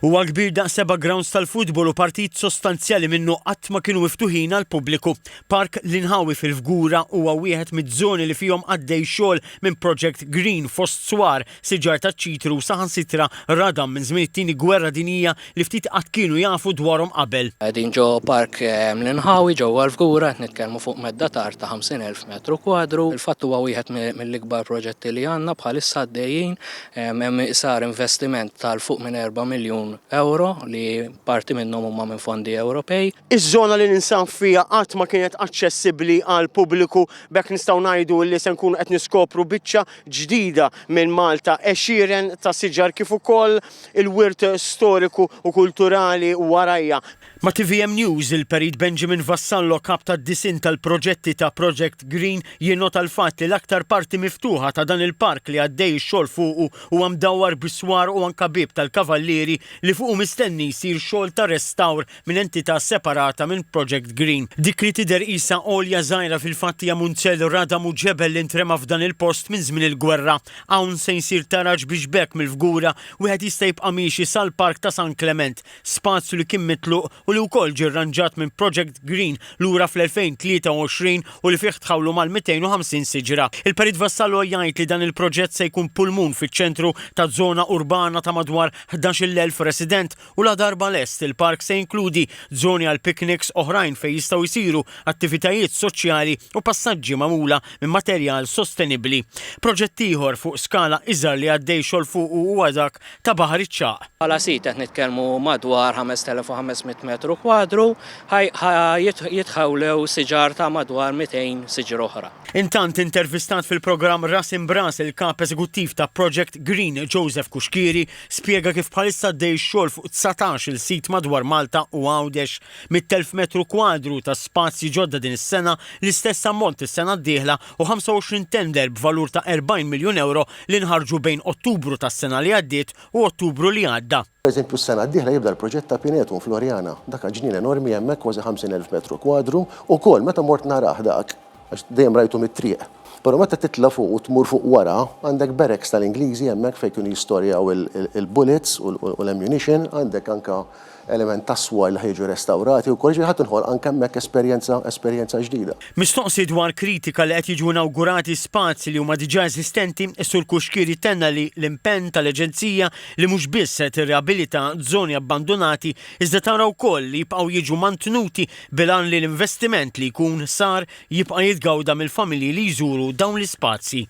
Huwa kbir daqs 7 grounds tal-futbol u partit sostanzjali minnu qatt ma kienu miftuħin għal pubbliku. Park l-Inħawi fil-Fgura huwa wieħed miż-żoni li fihom għaddej xogħol minn Project Green fost swar siġar taċ-ċitru saħansitra radam minn żmien it-tieni gwerra dinjija li ftit qatt kienu jafu dwarhom qabel. Qegħdin ġo park l-Inħawi ġewwa l-Fgura qed nitkellmu fuq medda tar ta' 50,000 metru kwadru. Il-fatt huwa wieħed mill-ikbar proġetti li għandna bħalissa għaddejjin hemm sar investiment tal-fuq minn 4 miljun euro li parti minnhom huma minn fondi Ewropej. Iż-żona li ninsab fiha qatt ma kienet aċċessibbli għal pubbliku bekk nistgħu ngħidu li se nkunu qed niskopru biċċa ġdida minn Malta għexieren ta' siġar kif ukoll il-wirt storiku u kulturali warajja. Ma' TVM News il-Perit Benjamin Vassallo kap tad-disin tal-proġetti ta' Project Green jinnota l-fatt li l-aktar parti miftuħa ta' dan il-park li għaddej ix-xogħol fuqu huwa mdawwar biswar u anke bib tal-kavallieri li fuqu mistenni jsir xogħol ta' restawr minn entità separata minn Project Green. Dik li tidher qisha għolja żgħira fil-fatt hija munzell radam u ġebel li ntrema f'dan il-post minn żmien il-gwerra. Hawn se jsir taraġ biex bekk mill-Fgura wieħed jista' jibqa' miexi sal-Park ta' San Clement, spazju li kien mitluq u li wkoll ġie rranġat minn Project Green lura fl-2023 u li fih tħawlu mal-250 siġra. Il-Perit Vassallo jgħid li dan il-proġett se jkun pulmun fiċ-ċentru ta' żona urbana ta' madwar 11,000 resident u la darba lest il-park se jinkludi żoni għal picnics oħrajn fejn jistgħu jsiru attivitajiet soċjali u passaġġi magħmula minn materjal sostenibbli. Proġett ieħor fuq skala iżgħar li għaddej xogħol fuq huwa dak ta' Baħar iċ-Ċaq. Bħala sit qed nitkellmu madwar 5,500 metru kwadru jitħawlew siġar ta' madwar 200 siġar oħra. Intant intervistat fil-programm Ras Imbras il-kap eżekuttiv ta' Project Green Joseph Kuxkiri spjega kif bħalissa għaddej xogħol fuq 19 il-sit madwar Malta u Għawdex mit-1000 metru kwadru ta' spazji ġodda din is-sena l-istess ammont is-sena d-dieħla u 25 tender b'valur ta' 40 miljun euro li nħarġu bejn Ottubru tas-sena li għaddiet u Ottubru li għadda. Per eżempju, s-sena d-dieħla jibda l-proġett ta' Pinetum Floriana. Dak ġnien enormi hemmhekk kważi 50,000 metru kwadru u kol meta mort narah dak għax dejjem rajtu mit-triq. Però meta titla fuq u tmur fuq wara, għandek barracks tal-Ingliżi hemmhekk fejn kienu jistorjaw il-bullets u l-ammunition, għandek anke element ta' swar li ħejġu restawrati u kolġi ħadd inħol anke hemmhekk esperjenza ġdida. Mistoqsi dwar kritika li qed jiġu inawgurati spazji li huma diġà eżistenti, is-Sur Kuxkiri tenna li l-impenn tal-Aġenzija li mhux biss se tirriabilita żoni abbandonati iżda tara wkoll li jibqgħu jiġu mantenuti bilan li l-investiment li jkun sar jibqa' jitgawda mill-familji li jżuru dawn l-ispazji.